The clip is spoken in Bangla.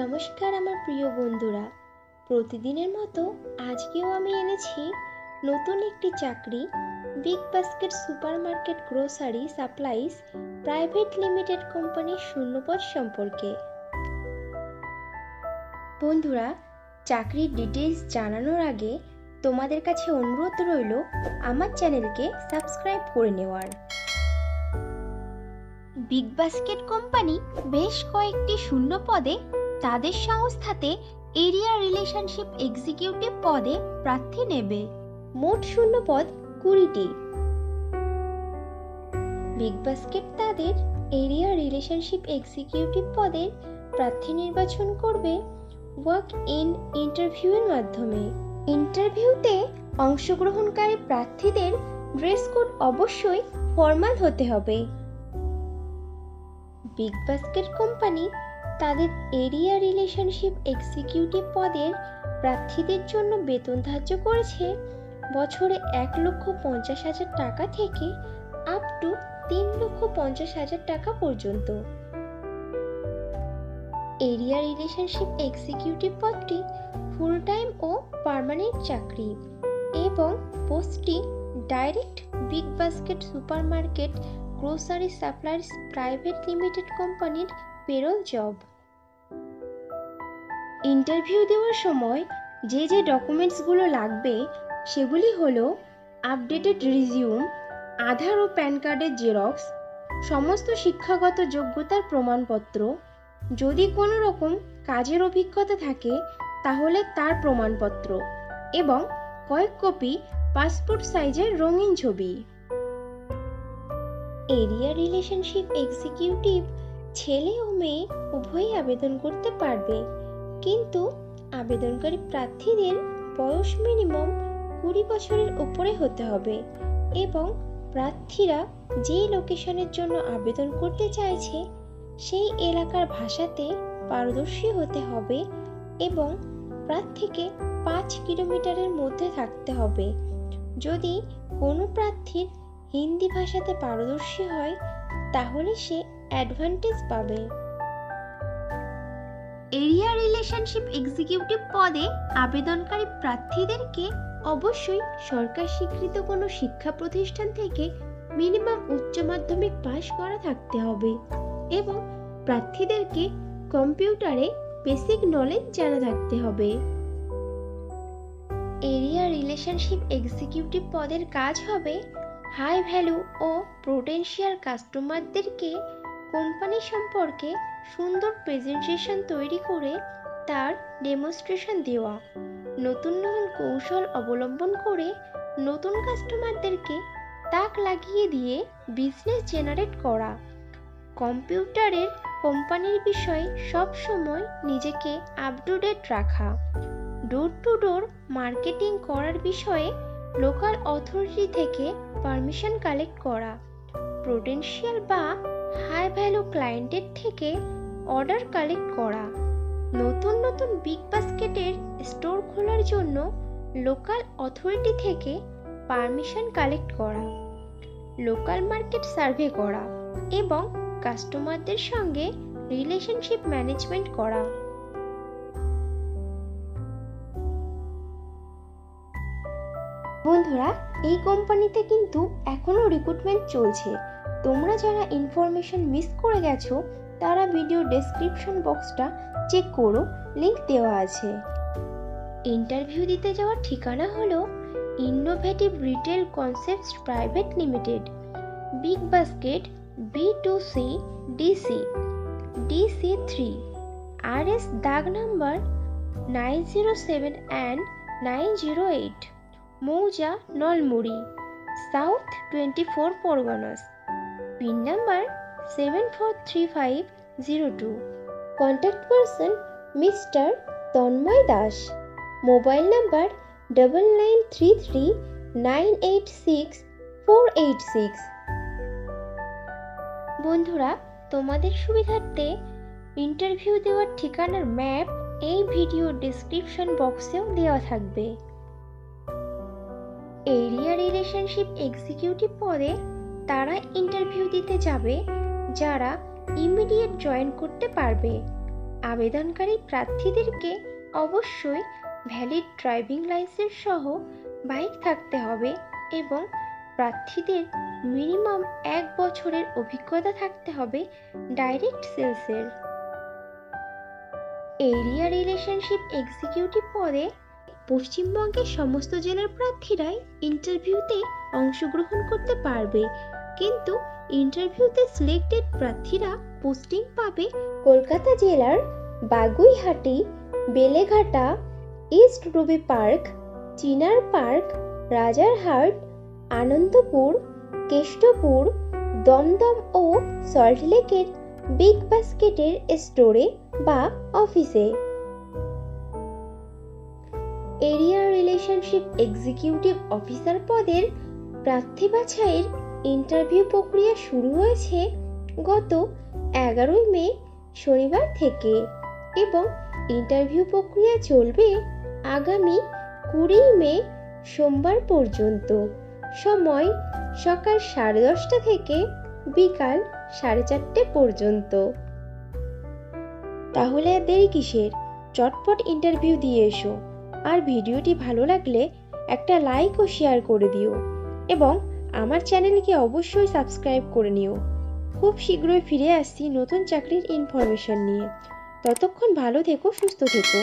নমস্কার আমার প্রিয় বন্ধুরা, প্রতিদিনের মতো আজকেও আমি এনেছি নতুন একটি চাকরি big Basket supermarket grocery supplies private limited কোম্পানির শূন্যপদ সম্পর্কে। বন্ধুরা, চাকরির ডিটেইলস জানানোর আগে তোমাদের কাছে অনুরোধ রইল আমার চ্যানেলকে সাবস্ক্রাইব করে নেওয়ার। বিগ বাস্কেট কোম্পানি বেশ কয়েকটি শূন্য পদে তাদের সংস্থাতে এরিয়া রিলেশনশিপ এক্সিকিউটিভ পদে প্রার্থী নেবে। মোট শূন্য পদ 20টি। বিগ বাস্কেট তাদের এরিয়া রিলেশনশিপ এক্সিকিউটিভ পদের প্রার্থী নির্বাচন করবে ওয়াক ইন ইন্টারভিউয়ের মাধ্যমে। ইন্টারভিউতে অংশগ্রহণকারী প্রার্থীদের ড্রেস কোড অবশ্যই ফর্মাল হতে হবে। বিগ বাস্কেট কোম্পানি তাদের এরিয়া রিলেশনশিপ এক্সিকিউটিভ পদের প্রার্থীদের জন্য বেতন ধার্য করেছে বছরে 1,50,000 টাকা থেকে আপ টু 3,50,000 টাকা পর্যন্ত। এরিয়া রিলেশনশিপ এক্সিকিউটিভ পদটি ফুল টাইম ও পার্মানেন্ট চাকরি এবং পোস্টটি direct Big Basket supermarket grocery supplies private limited কোম্পানির পেরোল জব। ইন্টারভিউ দেওয়ার সময় যে ডকুমেন্টসগুলো লাগবে সেগুলি হলো আপডেটেড রিজিউম, আধার ও প্যান কার্ডের জেরক্স, সমস্ত শিক্ষাগত যোগ্যতার প্রমাণপত্র, যদি কোনো রকম কাজের অভিজ্ঞতা থাকে তাহলে তার প্রমাণপত্র এবং কয়েক কপি পাসপোর্ট সাইজের রঙিন ছবি। এরিয়া রিলেশনশিপ এক্সিকিউটিভ ছেলে ও মেয়ে উভয়ই আবেদন করতে পারবে, কিন্তু আবেদনকারী প্রার্থীদের বয়স মিনিমাম 20 বছরের উপরে হতে হবে এবং প্রার্থীরা যে লোকেশনের জন্য আবেদন করতে চাইছে সেই এলাকার ভাষাতে পারদর্শী হতে হবে এবং প্রার্থীকে 5 কিলোমিটারের মধ্যে থাকতে হবে। যদি কোনো প্রার্থীর হিন্দি ভাষাতে পারদর্শী হয় তাহলে সে অ্যাডভান্টেজ পাবে। এরিয়া রিলেশনশিপ এক্সিকিউটিভ পদে আবেদনকারী প্রার্থীদেরকে অবশ্যই সরকার স্বীকৃত কোনো শিক্ষা প্রতিষ্ঠান থেকে মিনিমাম উচ্চ মাধ্যমিক পাস করা থাকতে হবে এবং প্রার্থীদেরকে কম্পিউটারে বেসিক নলেজ জানা থাকতে হবে। এরিয়া রিলেশনশিপ এক্সিকিউটিভ পদের কাজ হবে হাই ভ্যালু ও পোটেনশিয়াল কাস্টমারদেরকে কোম্পানি সম্পর্কে সুন্দর প্রেজেন্টেশন তৈরি করে তার ডেমনস্ট্রেশন দেওয়া, নতুন নতুন কৌশল অবলম্বন করে নতুন কাস্টমারদেরকে তাক লাগিয়ে দিয়ে বিজনেস জেনারেট করা, কম্পিউটারের কোম্পানির বিষয়ে সব সময় নিজেকে আপ টু ডেট রাখা, ডোর টু ডোর মার্কেটিং করার বিষয়ে লোকাল অথরিটি থেকে পারমিশন কালেক্ট করা, পোটেনশিয়াল বা হাই ভ্যালু ক্লায়েন্টের থেকে অর্ডার কালেক্ট করা, নতুন নতুন বিগ বাস্কেটের স্টোর খোলার জন্য লোকাল অথরিটি থেকে পারমিশন কালেক্ট করা, লোকাল মার্কেট সার্ভে করা এবং কাস্টমারদের সঙ্গে রিলেশনশিপ ম্যানেজমেন্ট করা। বন্ধুরা, এই কোম্পানিতে কিন্তু এখনো রিক্রুটমেন্ট চলছে। তোমরা যারা ইনফরমেশন মিস করে গেছো তারা ভিডিও ডেসক্রিপশন বক্সটা চেক করো, লিংক দেওয়া আছে। ইন্টারভিউ দিতে যাওয়ার ঠিকানা হলো innovative retail concepts private limited, big basket B2C DC DC3 RS দাগ নাম্বার 907 and 908, মৌজা Nalmuri, south 24 Parganas, pin number 743502। Contact person mister Tanmay Das, mobile number 9933986486। বন্ধুরা, তোমাদের সুবিধার্থে ইন্টারভিউ দেওয়ার ঠিকানার ম্যাপ এই ভিডিও ডেসক্রিপশন বক্সেও দেওয়া থাকবে। এরিয়া রিলেশনশিপ এক্সিকিউটিভ পদে তারা ইন্টারভিউ দিতে যাবে যারা ইমিডিয়েট জয়েন করতে পারবে, আবেদনকারী প্রার্থীদেরকে অবশ্যই ভ্যালিড ড্রাইভিং লাইসেন্স সহ বাইক থাকতে হবে এবং প্রার্থীদের মিনিমাম 1 বছরের অভিজ্ঞতা থাকতে হবে ডাইরেক্ট সেলসের। এরিয়া রিলেশনশিপ এক্সিকিউটিভ পদে পশ্চিমবঙ্গের সমস্ত জেলার প্রার্থীরাই ইন্টারভিউতে অংশগ্রহণ করতে পারবে, কিন্তু ইন্টারভিউতে সিলেক্টেড প্রার্থীরা পোস্টিং পাবে কলকাতা জেলার Baguiati, Beleghata, East Ruby Park, Chinar Park, Rajarhat, Anandapur, Kestopur, Dum Dum ও সল্টলেকের বিগ বাস্কেটের স্টোরে বা অফিসে। এরিয়া রিলেশনশিপ এক্সিকিউটিভ অফিসার পদের প্রার্থী বাছাইয়ের ইন্টারভিউ প্রক্রিয়া শুরু হয়েছে গত 11 মে শনিবার থেকে এবং ইন্টারভিউ প্রক্রিয়া চলবে আগামী 20 মে সোমবার পর্যন্ত। সময় সকাল 10:30 থেকে বিকাল 4:30 পর্যন্ত। তাহলে আর দেরি কিসের? চটপট ইন্টারভিউ দিয়ে এসো। আর ভিডিওটি ভালো লাগলে একটা লাইক ও শেয়ার করে দিও এবং আমার চ্যানেলকে অবশ্যই সাবস্ক্রাইব করে নিও। খুব শীঘ্রই ফিরে আসছি নতুন চাকরির ইনফরমেশন নিয়ে। ততক্ষণ ভালো থেকো, সুস্থ থেকো।